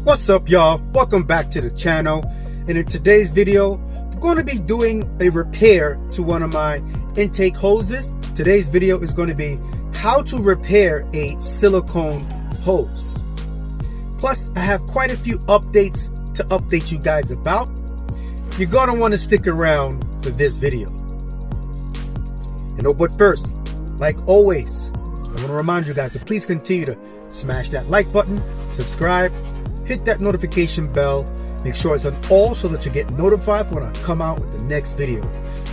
What's up, y'all? Welcome back to the channel. And in today's video, I'm going to be doing a repair to one of my intake hoses. Today's video is going to be how to repair a silicone hose. Plus, I have quite a few updates to update you guys about. You're going to want to stick around for this video. But first, like always, I want to remind you guys to please continue to smash that like button, subscribe, hit that notification bell, make sure it's on all so that you get notified when I come out with the next video.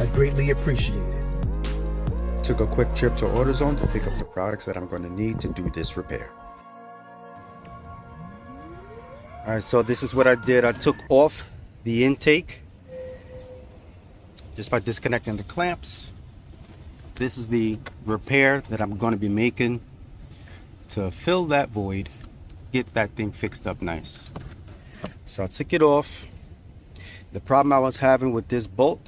I greatly appreciate it. Took a quick trip to AutoZone to pick up the products that I'm going to need to do this repair. Alright, so this is what I did. I took off the intake just by disconnecting the clamps. This is the repair that I'm going to be making to fill that void, get that thing fixed up nice. So I took it off. The problem I was having with this bolt,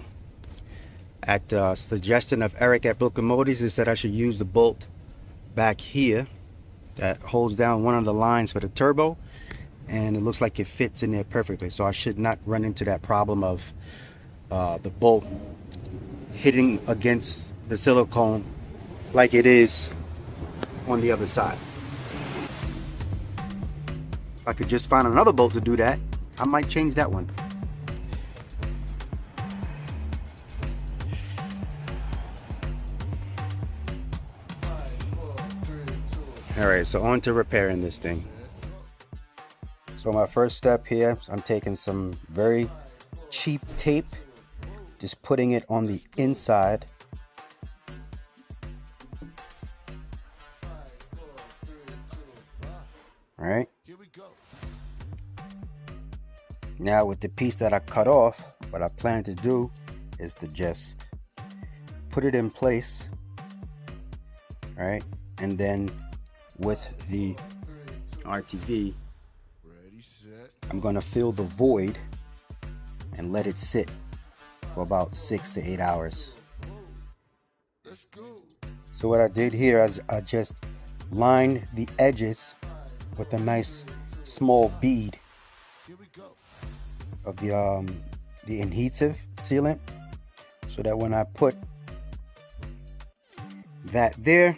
at suggestion of Eric at Black Adhesive, is that I should use the bolt back here that holds down one of the lines for the turbo, and it looks like it fits in there perfectly. So I should not run into that problem of the bolt hitting against the silicone like it is on the other side. If I could just find another bolt to do that, I might change that one. Alright, so on to repairing this thing. So my first step here, I'm taking some very cheap tape, just putting it on the inside. Alright. Now with the piece that I cut off, what I plan to do is to just put it in place. Alright, and then with the RTV, I'm going to fill the void and let it sit for about 6 to 8 hours. So what I did here is I just lined the edges with a nice small bead of the adhesive sealant, so that when I put that there,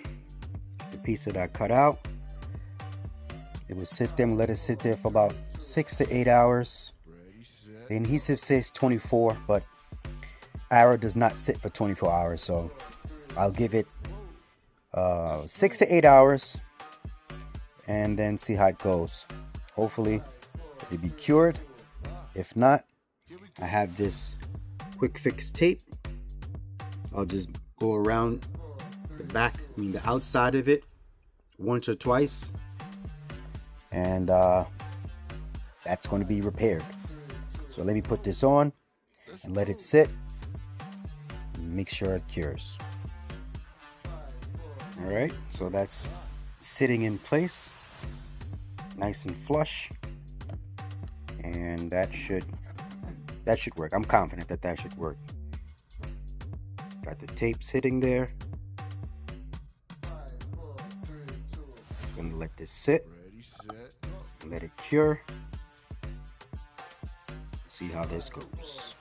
the piece that I cut out, it will sit there and let it sit there for about 6 to 8 hours. The adhesive says 24, but Arrow does not sit for 24 hours, so I'll give it 6 to 8 hours and then see how it goes. Hopefully it'll be cured. If not, I have this quick fix tape. I'll just go around the back, the outside of it once or twice, and that's going to be repaired. So let me put this on and let it sit and make sure it cures. Alright, so that's sitting in place nice and flush, and that should work. I'm confident that that should work. Got the tape sitting there. Just gonna let this sit, let it cure, see how this goes.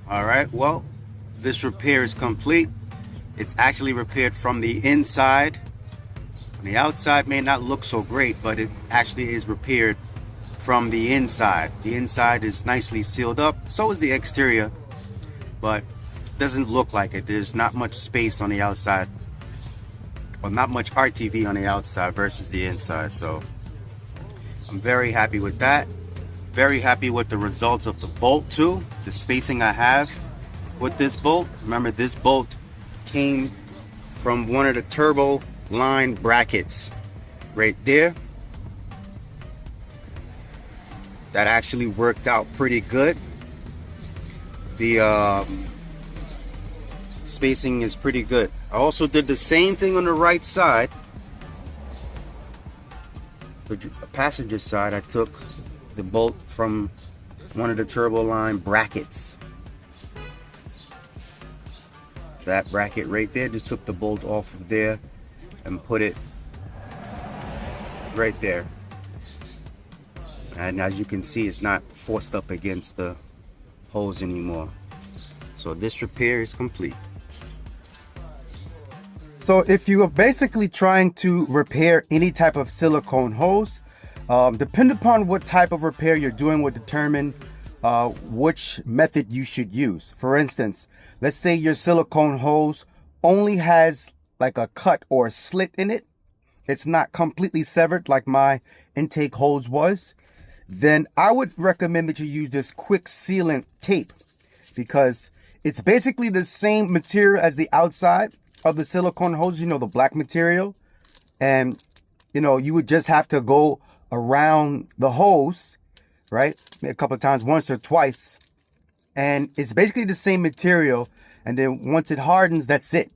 Alright, well, this repair is complete. It's actually repaired from the inside. On the outside may not look so great, but it actually is repaired from the inside. The inside is nicely sealed up, so is the exterior, but doesn't look like it. There's not much space on the outside, or not much RTV on the outside versus the inside. So I'm very happy with that. Very happy with the results of the bolt too. The spacing I have with this bolt. Remember, this bolt came from one of the turbo line brackets right there. That actually worked out pretty good. The spacing is pretty good. I also did the same thing on the right side. The passenger side, I took the bolt from one of the turbo line brackets. that bracket right there. Just took the bolt off of there and put it right there. And as you can see, it's not forced up against the hose anymore. So this repair is complete. So if you are basically trying to repair any type of silicone hose, depending upon what type of repair you're doing will determine which method you should use. For instance, let's say your silicone hose only has like a cut or a slit in it. It's not completely severed like my intake hose was. Then I would recommend that you use this quick sealant tape, because it's basically the same material as the outside of the silicone hose, you know, the black material. And, you know, you would just have to go around the hose, right, a couple of times, once or twice. And it's basically the same material. And then once it hardens, that's it.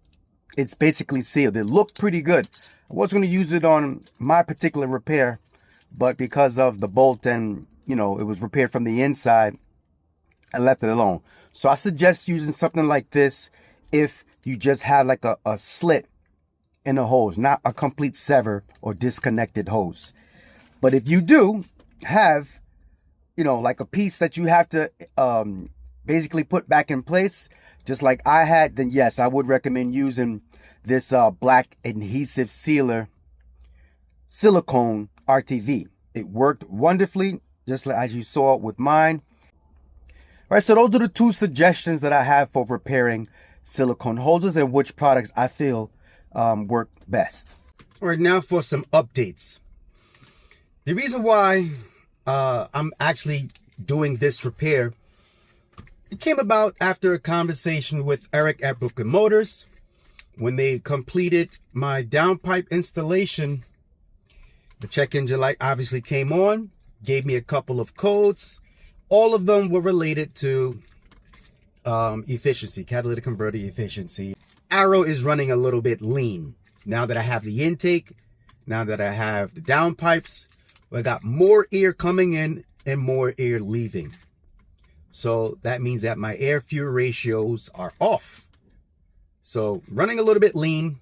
It's basically sealed. It looked pretty good. I was going to use it on my particular repair, but because of the bolt and, you know, it was repaired from the inside, I left it alone. So I suggest using something like this if you just have like a slit in a hose, not a complete sever or disconnected hose. But if you do have, you know, like a piece that you have to basically put back in place, just like I had, then yes, I would recommend using this Black Adhesive Silicone RTV. It worked wonderfully, just like as you saw with mine. All right, so those are the two suggestions that I have for repairing silicone hoses and which products I feel work best. All right, now for some updates. The reason why I'm actually doing this repair, it came about after a conversation with Eric at Brooklyn Motors. When they completed my downpipe installation, the check engine light obviously came on, gave me a couple of codes. All of them were related to efficiency, catalytic converter efficiency. Arrow is running a little bit lean. Now that I have the intake, now that I have the downpipes, I got more air coming in and more air leaving. So that means that my air fuel ratios are off. So running a little bit lean.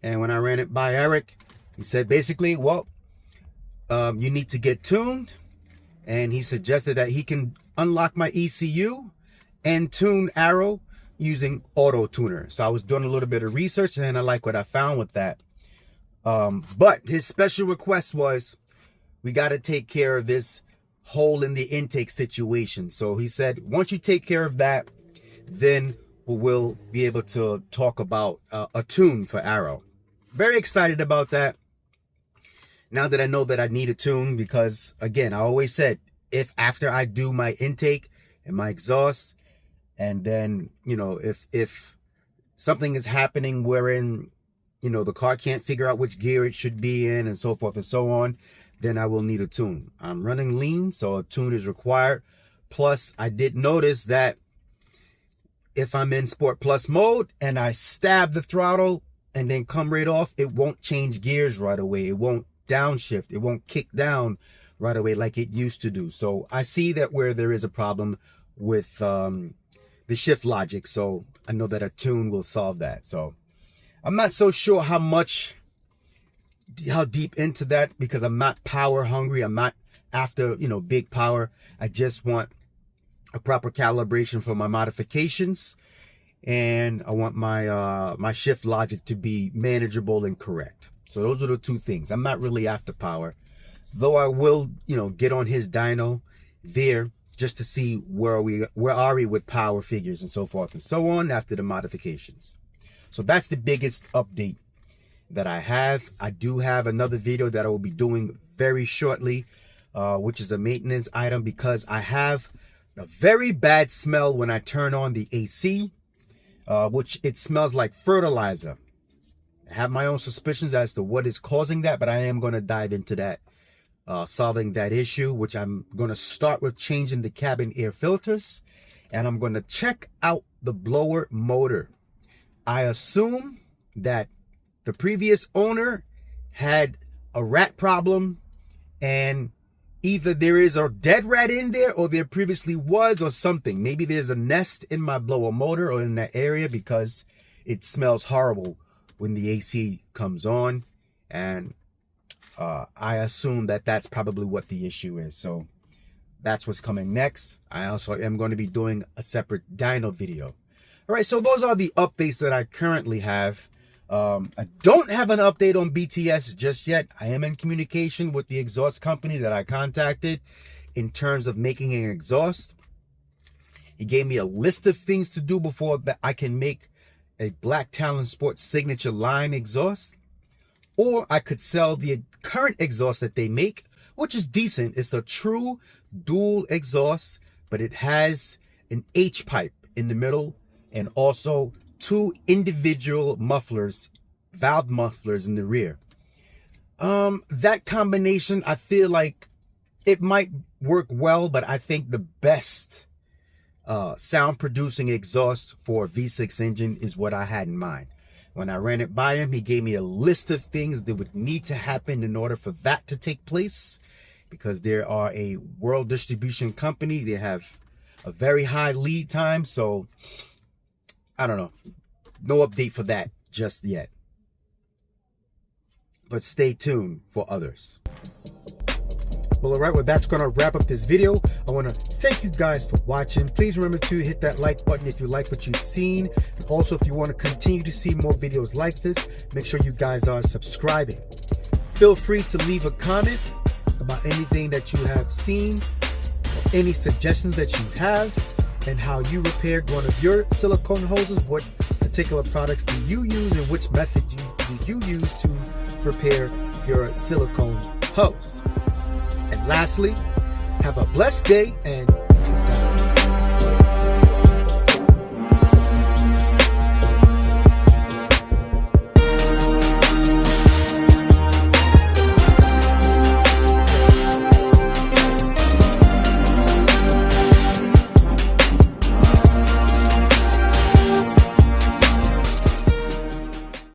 And when I ran it by Eric, he said basically, well, you need to get tuned. And he suggested that he can unlock my ECU and tune Arrow using auto tuner. So I was doing a little bit of research and I like what I found with that. But his special request was, we got to take care of this hole in the intake situation. So he said, once you take care of that, then we'll be able to talk about a tune for Arrow. Very excited about that. Now that I know that I need a tune, because again, I always said, if after I do my intake and my exhaust, and then, you know, if something is happening wherein, you know, the car can't figure out which gear it should be in and so forth and so on, then I will need a tune. I'm running lean, so a tune is required. Plus, I did notice that if I'm in Sport Plus mode and I stab the throttle and then come right off, it won't change gears right away. It won't downshift. It won't kick down right away like it used to do. So I see that where there is a problem with the shift logic. So I know that a tune will solve that. So I'm not so sure how deep into that, because I'm not power hungry. I'm not after, you know, big power. I just want a proper calibration for my modifications, and I want my my shift logic to be manageable and correct. So those are the two things. I'm not really after power, though I will, you know, get on his dyno there just to see where are we with power figures and so forth and so on after the modifications. So that's the biggest update that I have. I do have another video that I will be doing very shortly, which is a maintenance item, because I have a very bad smell when I turn on the AC, which it smells like fertilizer. I have my own suspicions as to what is causing that, but I am going to dive into that, solving that issue, which I'm going to start with changing the cabin air filters, and I'm going to check out the blower motor. I assume that the previous owner had a rat problem, and either there is a dead rat in there, or there previously was, or something. Maybe there's a nest in my blower motor or in that area, because it smells horrible when the AC comes on, and I assume that that's probably what the issue is. So that's what's coming next. I also am going to be doing a separate dyno video. All right, so those are the updates that I currently have. I don't have an update on BTS just yet. I am in communication with the exhaust company that I contacted in terms of making an exhaust. He gave me a list of things to do before that I can make a Black Talon Sport signature line exhaust, or I could sell the current exhaust that they make, which is decent. It's a true dual exhaust, but it has an H pipe in the middle and also 2 individual mufflers, valve mufflers in the rear. That combination, I feel like it might work well, but I think the best sound producing exhaust for a V6 engine is what I had in mind. When I ran it by him, he gave me a list of things that would need to happen in order for that to take place, because they are a world distribution company. They have a very high lead time, so I don't know. No update for that just yet. But stay tuned for others. Well, all right, well, that's going to wrap up this video. I want to thank you guys for watching. Please remember to hit that like button if you like what you've seen. Also, if you want to continue to see more videos like this, make sure you guys are subscribing. Feel free to leave a comment about anything that you have seen, or any suggestions that you have, and how you repaired one of your silicone hoses. What particular products do you use, and which method do you use to repair your silicone hose? And lastly, have a blessed day, and